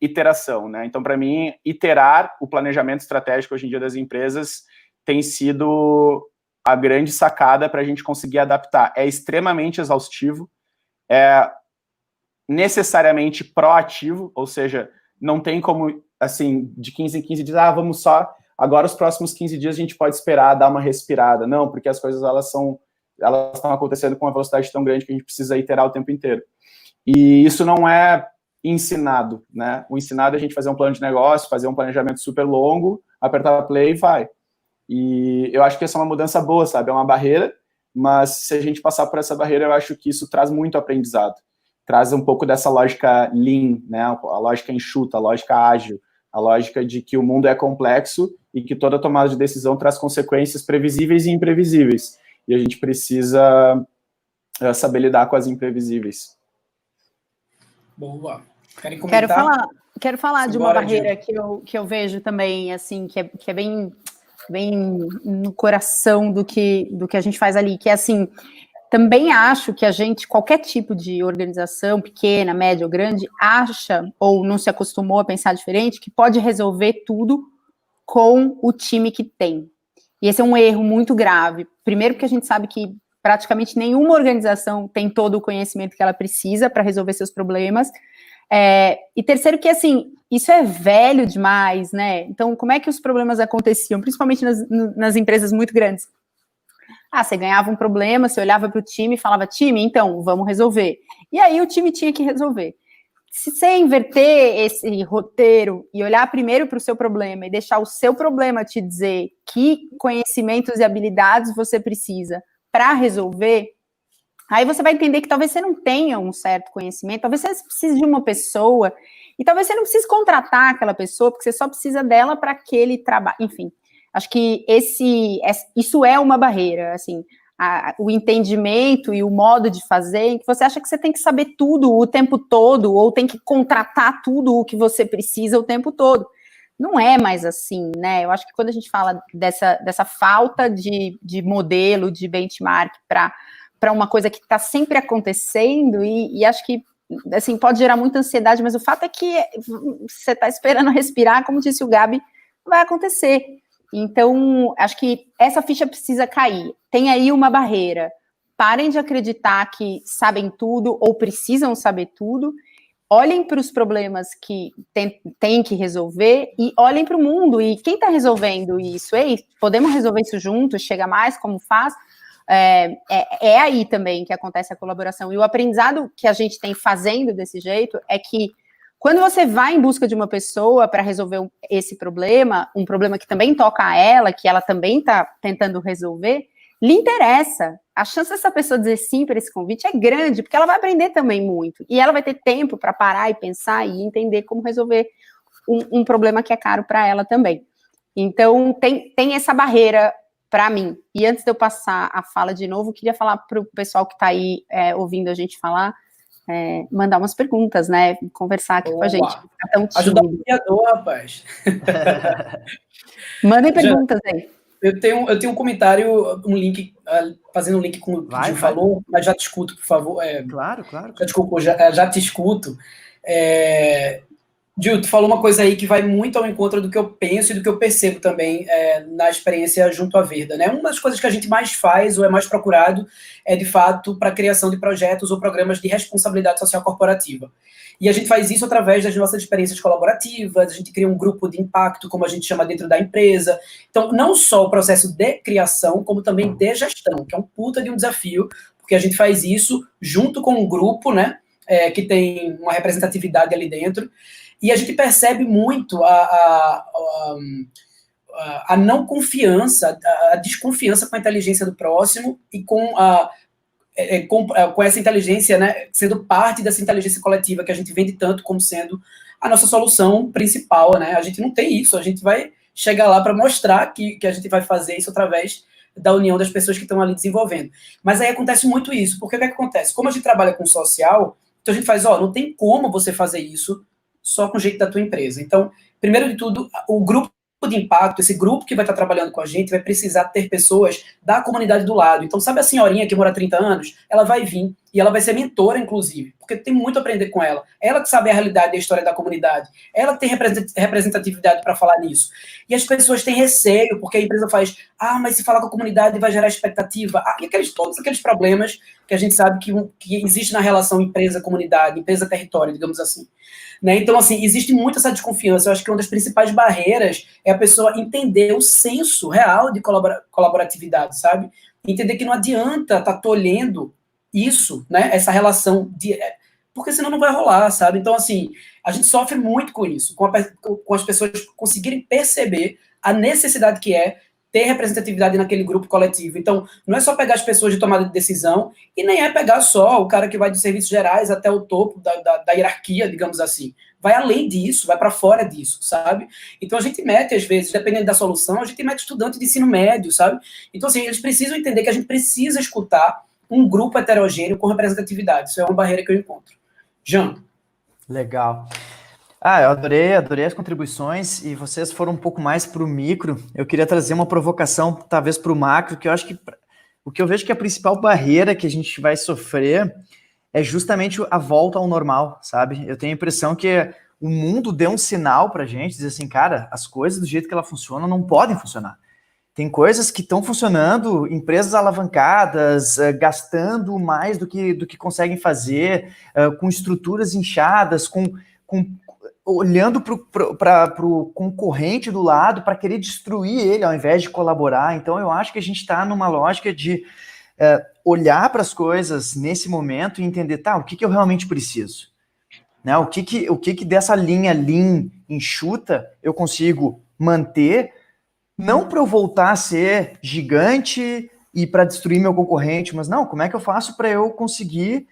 iteração, né? Então, para mim, iterar o planejamento estratégico hoje em dia das empresas tem sido a grande sacada para a gente conseguir adaptar. É extremamente exaustivo, é necessariamente proativo, ou seja, não tem como, assim, de 15 em 15 dias, vamos só, agora os próximos 15 dias a gente pode esperar, dar uma respirada. Não, porque as coisas, elas estão acontecendo com uma velocidade tão grande que a gente precisa iterar o tempo inteiro. E isso não é ensinado, né? O ensinado é a gente fazer um plano de negócio, fazer um planejamento super longo, apertar play e vai. E eu acho que essa é uma mudança boa, sabe? É uma barreira, mas se a gente passar por essa barreira, eu acho que isso traz muito aprendizado. Traz um pouco dessa lógica lean, né? A lógica enxuta, a lógica ágil, a lógica de que o mundo é complexo e que toda tomada de decisão traz consequências previsíveis e imprevisíveis. E a gente precisa saber lidar com as imprevisíveis. Boa. Querem comentar? Quero falar de uma barreira que eu vejo também, assim, que é bem no coração do que a gente faz ali, que é assim, também acho que a gente, qualquer tipo de organização, pequena, média ou grande, acha, ou não se acostumou a pensar diferente, que pode resolver tudo com o time que tem. E esse é um erro muito grave. Primeiro porque a gente sabe que praticamente nenhuma organização tem todo o conhecimento que ela precisa para resolver seus problemas. E terceiro que, assim, isso é velho demais, né? Então, como é que os problemas aconteciam? Principalmente nas empresas muito grandes. Você ganhava um problema, você olhava para o time e falava, time, então, vamos resolver. E aí o time tinha que resolver. Se você inverter esse roteiro e olhar primeiro para o seu problema e deixar o seu problema te dizer que conhecimentos e habilidades você precisa para resolver, aí você vai entender que talvez você não tenha um certo conhecimento, talvez você precise de uma pessoa, e talvez você não precise contratar aquela pessoa, porque você só precisa dela para aquele trabalho. Enfim, acho que isso é uma barreira, assim, o entendimento e o modo de fazer, em que você acha que você tem que saber tudo o tempo todo, ou tem que contratar tudo o que você precisa o tempo todo. Não é mais assim, né? Eu acho que quando a gente fala dessa falta de modelo, de benchmark para uma coisa que está sempre acontecendo, e acho que, assim, pode gerar muita ansiedade, mas o fato é que você está esperando respirar, como disse o Gabi, vai acontecer. Então, acho que essa ficha precisa cair. Tem aí uma barreira. Parem de acreditar que sabem tudo ou precisam saber tudo. Olhem para os problemas que tem que resolver e olhem para o mundo. E quem está resolvendo isso? Ei, podemos resolver isso juntos? Chega mais? Como faz? É aí também que acontece a colaboração. E o aprendizado que a gente tem fazendo desse jeito é que quando você vai em busca de uma pessoa para resolver esse problema, um problema que também toca a ela, que ela também está tentando resolver, lhe interessa. A chance dessa pessoa dizer sim para esse convite é grande, porque ela vai aprender também muito. E ela vai ter tempo para parar e pensar e entender como resolver um problema que é caro para ela também. Então, tem essa barreira para mim. E antes de eu passar a fala de novo, queria falar para o pessoal que está aí ouvindo a gente falar, mandar umas perguntas, né? Conversar aqui com a gente. Ajudar o criador, rapaz. Mandem perguntas aí. Eu tenho um comentário, um link, fazendo um link com o que o Gil falou, mas já te escuto, por favor. Claro. Desculpa, já te escuto. Gil, tu falou uma coisa aí que vai muito ao encontro do que eu penso e do que eu percebo também na experiência junto à Verda, né? Uma das coisas que a gente mais faz ou é mais procurado é, de fato, para a criação de projetos ou programas de responsabilidade social corporativa. E a gente faz isso através das nossas experiências colaborativas, a gente cria um grupo de impacto, como a gente chama dentro da empresa. Então, não só o processo de criação, como também de gestão, que é um puta de um desafio, porque a gente faz isso junto com um grupo, né, que tem uma representatividade ali dentro. E a gente percebe muito a não confiança, a desconfiança com a inteligência do próximo e com essa inteligência, né, sendo parte dessa inteligência coletiva que a gente vende tanto como sendo a nossa solução principal, né? A gente não tem isso, a gente vai chegar lá para mostrar que a gente vai fazer isso através da união das pessoas que estão ali desenvolvendo. Mas aí acontece muito isso, porque o que acontece? Como a gente trabalha com social, então a gente faz, não tem como você fazer isso só com o jeito da tua empresa. Então, primeiro de tudo, o grupo de impacto, esse grupo que vai estar trabalhando com a gente, vai precisar ter pessoas da comunidade do lado. Então, sabe a senhorinha que mora há 30 anos? Ela vai vir e ela vai ser mentora, inclusive, porque tem muito a aprender com ela. Ela que sabe a realidade e a história da comunidade. Ela tem representatividade para falar nisso. E as pessoas têm receio, porque a empresa faz, mas se falar com a comunidade vai gerar expectativa. E todos aqueles problemas que a gente sabe que existe na relação empresa-comunidade, empresa-território, digamos assim. Né? Então, assim, existe muito essa desconfiança. Eu acho que uma das principais barreiras é a pessoa entender o senso real de colaboratividade, sabe? Entender que não adianta estar tolhendo isso, né? Essa relação, porque senão não vai rolar, sabe? Então, assim, a gente sofre muito com isso, com as pessoas conseguirem perceber a necessidade que é ter representatividade naquele grupo coletivo. Então, não é só pegar as pessoas de tomada de decisão e nem é pegar só o cara que vai de serviços gerais até o topo da hierarquia, digamos assim. Vai além disso, vai para fora disso, sabe? Então, a gente mete, às vezes, dependendo da solução, a gente mete estudante de ensino médio, sabe? Então, assim, eles precisam entender que a gente precisa escutar um grupo heterogêneo com representatividade. Isso é uma barreira que eu encontro. Jean. Legal. Eu adorei as contribuições e vocês foram um pouco mais para o micro. Eu queria trazer uma provocação, talvez, para o macro, que eu acho que o que eu vejo que a principal barreira que a gente vai sofrer é justamente a volta ao normal, sabe? Eu tenho a impressão que o mundo deu um sinal para a gente, dizer assim, cara, as coisas do jeito que elas funcionam não podem funcionar. Tem coisas que estão funcionando, empresas alavancadas, gastando mais do que conseguem fazer, com estruturas inchadas, olhando para o concorrente do lado para querer destruir ele ao invés de colaborar. Então, eu acho que a gente está numa lógica de olhar para as coisas nesse momento e entender, o que eu realmente preciso? Né? O que dessa linha Lean enxuta eu consigo manter, não para eu voltar a ser gigante e para destruir meu concorrente, mas não, como é que eu faço para eu conseguir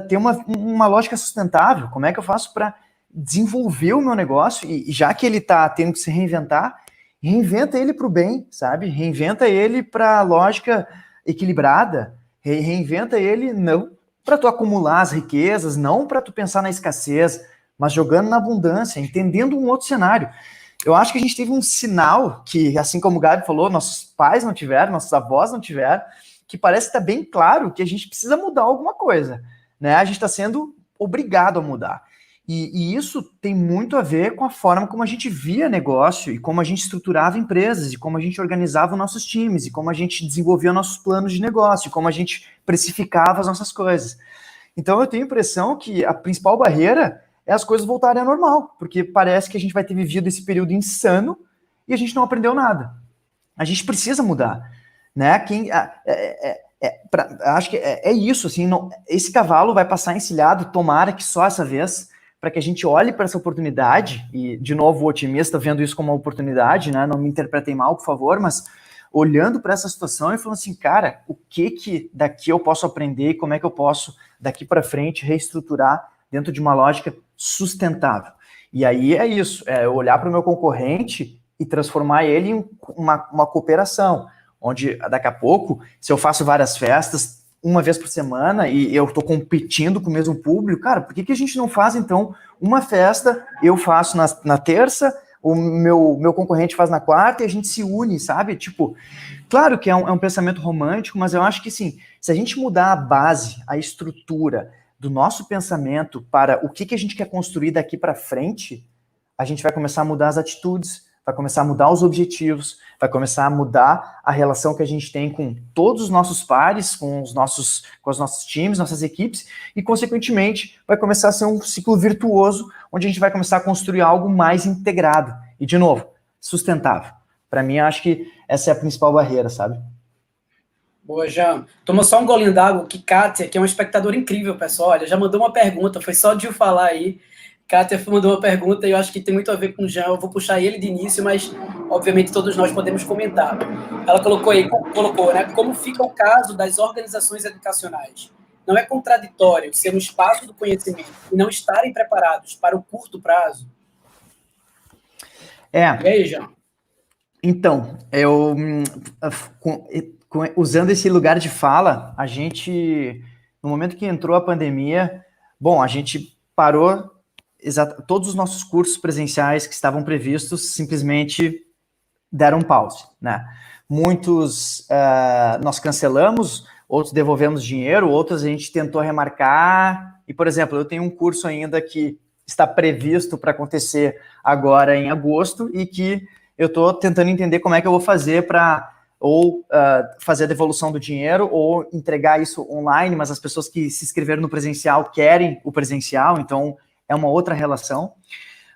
ter uma lógica sustentável? Como é que eu faço para desenvolver o meu negócio, e já que ele está tendo que se reinventar, reinventa ele para o bem, sabe? Reinventa ele para a lógica equilibrada, reinventa ele não para tu acumular as riquezas, não para tu pensar na escassez, mas jogando na abundância, entendendo um outro cenário. Eu acho que a gente teve um sinal que, assim como o Gabi falou, nossos pais não tiveram, nossos avós não tiveram, que parece que está bem claro que a gente precisa mudar alguma coisa, né? A gente está sendo obrigado a mudar. E isso tem muito a ver com a forma como a gente via negócio e como a gente estruturava empresas e como a gente organizava nossos times e como a gente desenvolvia nossos planos de negócio e como a gente precificava as nossas coisas. Então eu tenho a impressão que a principal barreira é as coisas voltarem ao normal, porque parece que a gente vai ter vivido esse período insano e a gente não aprendeu nada. A gente precisa mudar, né? Acho que é isso, assim, esse cavalo vai passar encilhado, tomara que só essa vez, para que a gente olhe para essa oportunidade, e, de novo, o otimista vendo isso como uma oportunidade, né? Não me interpretem mal, por favor, mas olhando para essa situação e falando assim, cara, o que daqui eu posso aprender e como é que eu posso, daqui para frente, reestruturar dentro de uma lógica sustentável. E aí é isso, é olhar para o meu concorrente e transformar ele em uma cooperação, onde daqui a pouco, se eu faço várias festas, uma vez por semana, e eu estou competindo com o mesmo público, cara, por que a gente não faz, então, uma festa, eu faço na terça, o meu concorrente faz na quarta e a gente se une, sabe? Tipo, claro que é um pensamento romântico, mas eu acho que, sim, se a gente mudar a base, a estrutura do nosso pensamento para o que a gente quer construir daqui para frente, a gente vai começar a mudar as atitudes, vai começar a mudar os objetivos, vai começar a mudar a relação que a gente tem com todos os nossos pares, com os nossos times, nossas equipes, e, consequentemente, vai começar a ser um ciclo virtuoso, onde a gente vai começar a construir algo mais integrado. E, de novo, sustentável. Para mim, eu acho que essa é a principal barreira, sabe? Boa, Jean. Toma só um golinho d'água, que Kátia, que é uma espectadora incrível, pessoal, olha, já mandou uma pergunta, foi só de eu falar aí. Kátia mandou uma pergunta e eu acho que tem muito a ver com o Jean, eu vou puxar ele de início, mas obviamente todos nós podemos comentar. Ela colocou, né, como fica o caso das organizações educacionais? Não é contraditório ser um espaço do conhecimento e não estarem preparados para o curto prazo? E aí, Jean? Então, usando esse lugar de fala, a gente, no momento que entrou a pandemia, a gente parou todos os nossos cursos presenciais que estavam previstos simplesmente deram pause, né? Muitos nós cancelamos, outros devolvemos dinheiro, outros a gente tentou remarcar. E, por exemplo, eu tenho um curso ainda que está previsto para acontecer agora em agosto e que eu estou tentando entender como é que eu vou fazer para fazer a devolução do dinheiro ou entregar isso online, mas as pessoas que se inscreveram no presencial querem o presencial, então é uma outra relação.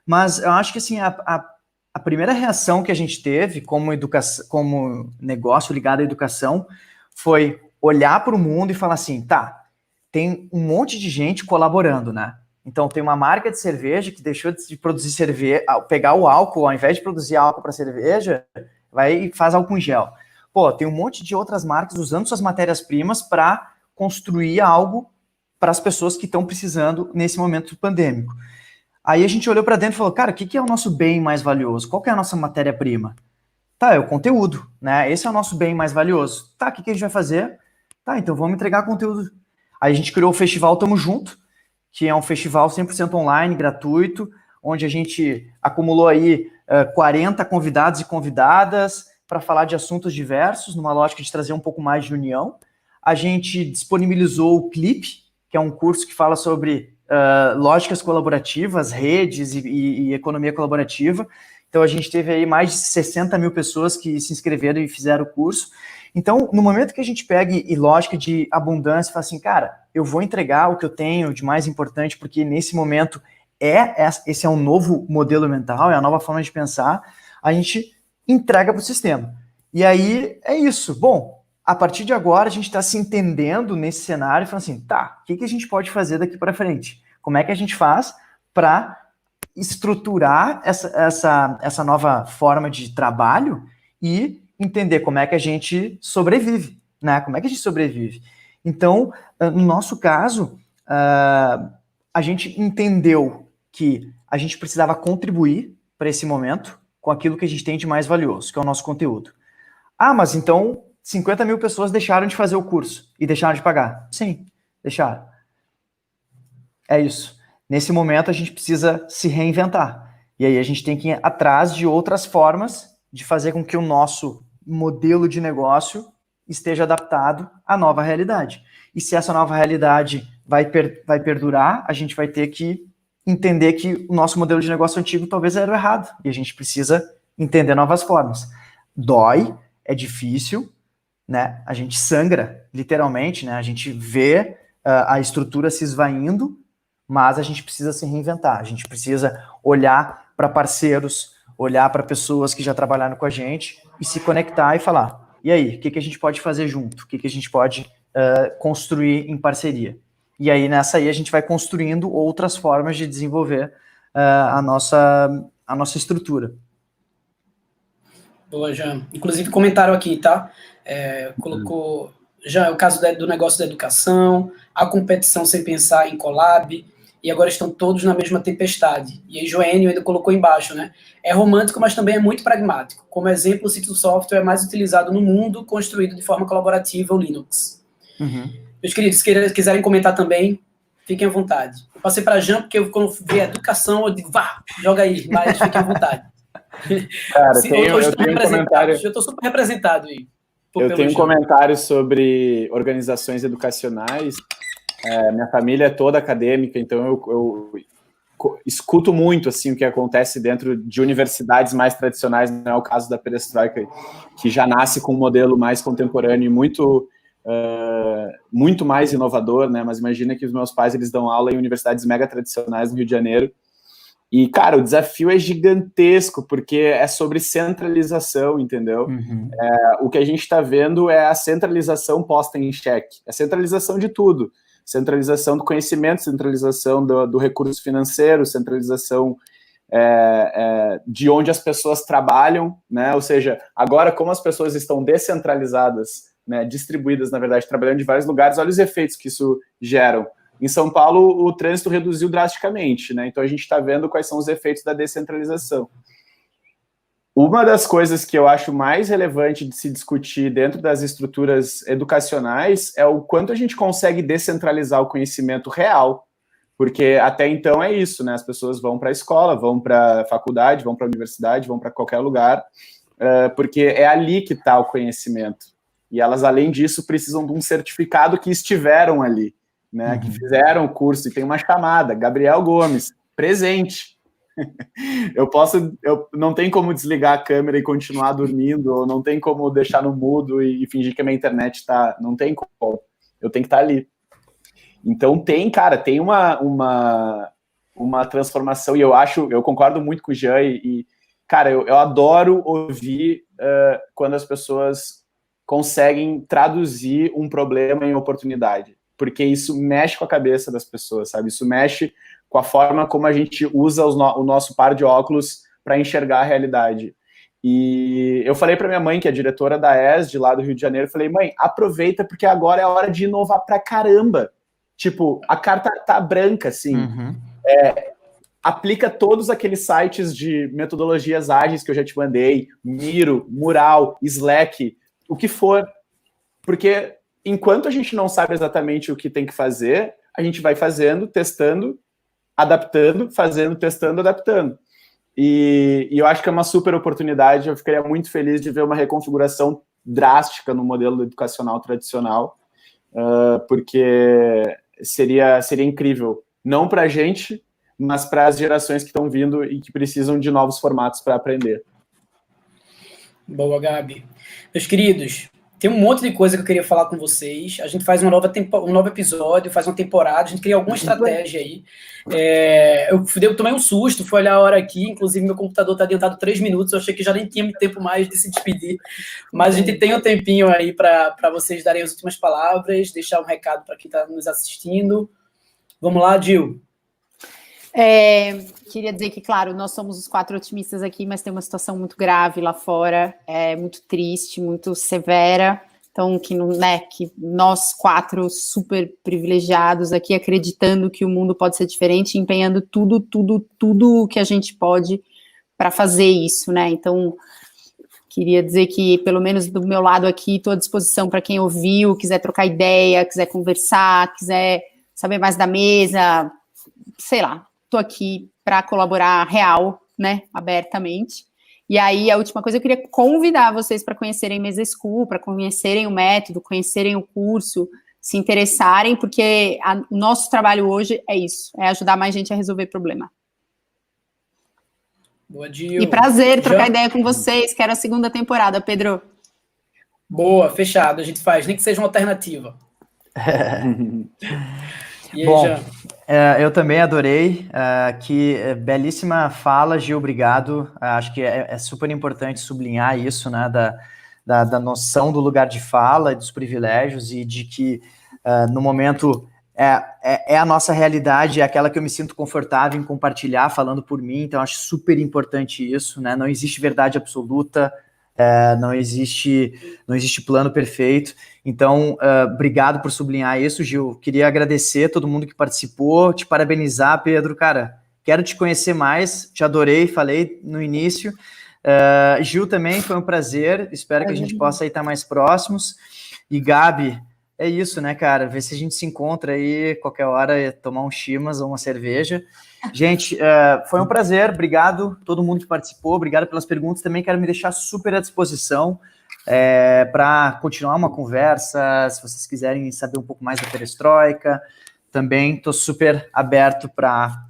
Mas eu acho que assim, a primeira reação que a gente teve como negócio ligado à educação foi olhar para o mundo e falar assim, tá, tem um monte de gente colaborando, né? Então, tem uma marca de cerveja que deixou de produzir cerveja, pegar o álcool, ao invés de produzir álcool para cerveja, vai e faz álcool em gel. Tem um monte de outras marcas usando suas matérias-primas para construir algo para as pessoas que estão precisando nesse momento pandêmico. Aí a gente olhou para dentro e falou, cara, o que é o nosso bem mais valioso? Qual que é a nossa matéria-prima? Tá, é o conteúdo, né? Esse é o nosso bem mais valioso. Tá, o que a gente vai fazer? Tá, então vamos entregar conteúdo. Aí a gente criou o Festival Tamo Junto, que é um festival 100% online, gratuito, onde a gente acumulou aí 40 convidados e convidadas para falar de assuntos diversos, numa lógica de trazer um pouco mais de união. A gente disponibilizou o Clip, que é um curso que fala sobre lógicas colaborativas, redes e economia colaborativa. Então, a gente teve aí mais de 60 mil pessoas que se inscreveram e fizeram o curso. Então, no momento que a gente pega e lógica de abundância, fala assim, cara, eu vou entregar o que eu tenho de mais importante, porque nesse momento esse é um novo modelo mental, é a nova forma de pensar, a gente entrega para o sistema. E aí, é isso. Bom, a partir de agora, a gente está se entendendo nesse cenário e falando assim, tá, o que a gente pode fazer daqui para frente? Como é que a gente faz para estruturar essa nova forma de trabalho e entender como é que a gente sobrevive, né? Como é que a gente sobrevive? Então, no nosso caso, a gente entendeu que a gente precisava contribuir para esse momento com aquilo que a gente tem de mais valioso, que é o nosso conteúdo. Ah, mas então 50 mil pessoas deixaram de fazer o curso e deixaram de pagar. Sim, deixaram. É isso. Nesse momento, a gente precisa se reinventar. E aí a gente tem que ir atrás de outras formas de fazer com que o nosso modelo de negócio esteja adaptado à nova realidade. E se essa nova realidade vai perdurar, a gente vai ter que entender que o nosso modelo de negócio antigo talvez era o errado. E a gente precisa entender novas formas. Dói, é difícil, né? A gente sangra, literalmente, né? A gente vê a estrutura se esvaindo, mas a gente precisa se reinventar, a gente precisa olhar para parceiros, olhar para pessoas que já trabalharam com a gente e se conectar e falar, e aí, o que a gente pode fazer junto? O que a gente pode construir em parceria? E aí, nessa aí, a gente vai construindo outras formas de desenvolver a nossa estrutura. Boa, Jean. Inclusive, comentaram aqui, tá? Colocou, já é o caso do negócio da educação, a competição sem pensar em collab, e agora estão todos na mesma tempestade. E aí Joênio ainda colocou embaixo, né? É romântico, mas também é muito pragmático. Como exemplo, cito o software mais utilizado no mundo, construído de forma colaborativa, o Linux. Uhum. Meus queridos, se quiserem comentar também, fiquem à vontade. Eu passei para a Jean, porque quando vi a educação, eu digo, vá, joga aí, mas fiquem à vontade. Cara, Sim, eu hoje tenho um comentário. eu estou super representado aí. Eu tenho um comentário sobre organizações educacionais. Minha família é toda acadêmica, então eu escuto muito assim o que acontece dentro de universidades mais tradicionais. Não é o caso da Perestroika, que já nasce com um modelo mais contemporâneo e muito mais inovador, né? Mas imagina que os meus pais, eles dão aula em universidades mega tradicionais no Rio de Janeiro. E, cara, o desafio é gigantesco, porque é sobre centralização, entendeu? Uhum. O que a gente está vendo é a centralização posta em xeque. A centralização de tudo. Centralização do conhecimento, centralização do recurso financeiro, centralização de onde as pessoas trabalham, né? Ou seja, agora como as pessoas estão descentralizadas, né, distribuídas, na verdade, trabalhando de vários lugares, olha os efeitos que isso geram. Em São Paulo, o trânsito reduziu drasticamente, né? Então a gente está vendo quais são os efeitos da descentralização. Uma das coisas que eu acho mais relevante de se discutir dentro das estruturas educacionais é o quanto a gente consegue descentralizar o conhecimento real, porque até então é isso, né? As pessoas vão para a escola, vão para a faculdade, vão para a universidade, vão para qualquer lugar, porque é ali que está o conhecimento. E elas, além disso, precisam de um certificado que estiveram ali, né? Que fizeram o curso, e tem uma chamada, Gabriel Gomes, presente. Eu não tem como desligar a câmera e continuar dormindo, ou não tem como deixar no mudo e fingir que a minha internet tá, não tem como, eu tenho que estar ali. Então tem uma transformação, e eu concordo muito com o Jean, cara, eu adoro ouvir quando as pessoas conseguem traduzir um problema em oportunidade, porque isso mexe com a cabeça das pessoas, sabe? Isso mexe com a forma como a gente usa o nosso par de óculos para enxergar a realidade. E eu falei para minha mãe, que é diretora da ESD lá do Rio de Janeiro, eu falei, mãe, aproveita, porque agora é a hora de inovar pra caramba. Tipo, a carta tá branca, assim. Aplica todos aqueles sites de metodologias ágeis que eu já te mandei, Miro, Mural, Slack, o que for. Porque enquanto a gente não sabe exatamente o que tem que fazer, a gente vai fazendo, testando, adaptando, fazendo, testando, adaptando. E eu acho que é uma super oportunidade. Eu ficaria muito feliz de ver uma reconfiguração drástica no modelo educacional tradicional, porque seria incrível, não para a gente, mas para as gerações que estão vindo e que precisam de novos formatos para aprender. Boa, Gabi. Meus queridos, tem um monte de coisa que eu queria falar com vocês. A gente faz um novo episódio, faz uma temporada, a gente cria alguma estratégia aí. Eu tomei um susto, fui olhar a hora aqui, inclusive meu computador está adiantado 3 minutos, eu achei que já nem tinha tempo mais de se despedir, mas a gente tem um tempinho aí para vocês darem as últimas palavras, deixar um recado para quem está nos assistindo. Vamos lá, Gil. Queria dizer que, claro, nós somos os 4 otimistas aqui, mas tem uma situação muito grave lá fora, muito triste, muito severa. Então, que nós 4 super privilegiados aqui, acreditando que o mundo pode ser diferente, empenhando tudo o que a gente pode para fazer isso, né? Então, queria dizer que, pelo menos do meu lado aqui, estou à disposição para quem ouviu, quiser trocar ideia, quiser conversar, quiser saber mais da mesa, sei lá. Estou aqui para colaborar real, né, abertamente. E aí, a última coisa, eu queria convidar vocês para conhecerem Mesa School, para conhecerem o método, conhecerem o curso, se interessarem, porque o nosso trabalho hoje é isso, é ajudar mais gente a resolver problema. Boa, Gil. E prazer trocar ideia com vocês, quero a 2ª temporada, Pedro. Boa, fechado, a gente faz, nem que seja uma alternativa. E aí, bom, Jean? Eu também adorei, que belíssima fala, Gil, obrigado. Acho que é super importante sublinhar isso, né, da noção do lugar de fala, dos privilégios e de que no momento é a nossa realidade, é aquela que eu me sinto confortável em compartilhar, falando por mim, então acho super importante isso, né, não existe verdade absoluta, não existe plano perfeito. Então, obrigado por sublinhar isso, Gil. Queria agradecer a todo mundo que participou, te parabenizar, Pedro. Cara, quero te conhecer mais, te adorei, falei no início. Gil também, foi um prazer. Espero que a gente possa estar mais próximos. E Gabi, é isso, né, cara? Ver se a gente se encontra aí qualquer hora, tomar um chimas ou uma cerveja. Gente, foi um prazer, obrigado a todo mundo que participou, obrigado pelas perguntas. Também quero me deixar super à disposição para continuar uma conversa, se vocês quiserem saber um pouco mais da perestroika. Também estou super aberto para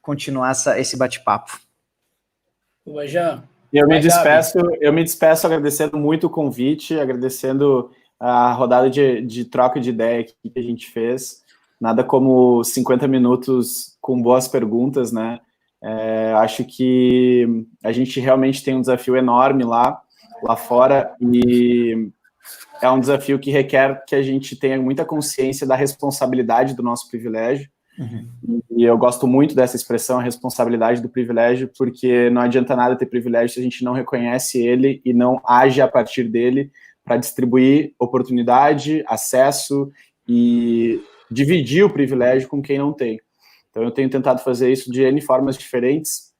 continuar esse bate-papo. Boa, Jean. Eu me despeço agradecendo muito o convite, agradecendo a rodada de troca de ideia que a gente fez. Nada como 50 minutos com boas perguntas, né? Acho que a gente realmente tem um desafio enorme lá fora, e é um desafio que requer que a gente tenha muita consciência da responsabilidade do nosso privilégio. Uhum. E eu gosto muito dessa expressão, a responsabilidade do privilégio, porque não adianta nada ter privilégio se a gente não reconhece ele e não age a partir dele para distribuir oportunidade, acesso e dividir o privilégio com quem não tem. Então eu tenho tentado fazer isso de N formas diferentes,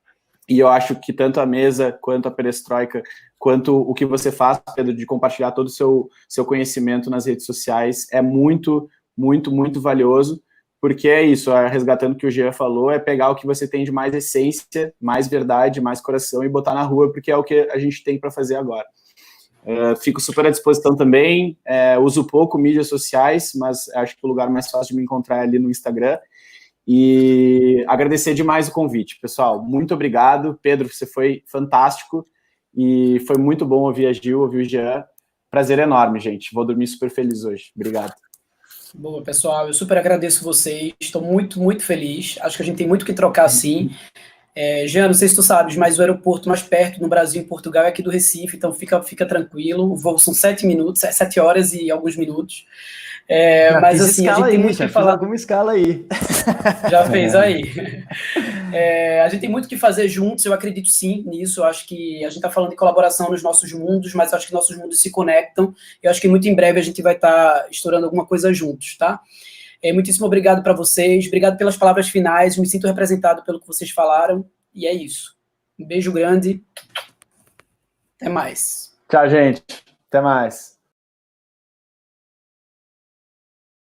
e eu acho que tanto a mesa, quanto a perestroika, quanto o que você faz, Pedro, de compartilhar todo o seu conhecimento nas redes sociais é muito, muito, muito valioso, porque é isso, resgatando o que o Jean falou, é pegar o que você tem de mais essência, mais verdade, mais coração e botar na rua, porque é o que a gente tem para fazer agora. Fico super à disposição também, uso pouco mídias sociais, mas acho que o lugar mais fácil de me encontrar é ali no Instagram. E agradecer demais o convite, pessoal. Muito obrigado. Pedro, você foi fantástico e foi muito bom ouvir a Gil, ouvir o Jean. Prazer enorme, gente. Vou dormir super feliz hoje. Obrigado. Boa, pessoal. Eu super agradeço vocês. Estou muito, muito feliz. Acho que a gente tem muito que trocar, sim. Jean, não sei se tu sabes, mas o aeroporto mais perto no Brasil, em Portugal, é aqui do Recife, então fica tranquilo. O voo são 7 minutos, 7 horas e alguns minutos. Mas assim, a gente tem muito que falar. Alguma escala aí. Já fez aí. A gente tem muito que fazer juntos, eu acredito sim nisso. Eu acho que a gente está falando de colaboração nos nossos mundos, mas eu acho que nossos mundos se conectam. Eu acho que muito em breve a gente vai estar estourando alguma coisa juntos, tá? Muitíssimo obrigado para vocês, obrigado pelas palavras finais, me sinto representado pelo que vocês falaram, e é isso. Um beijo grande, até mais. Tchau, gente. Até mais.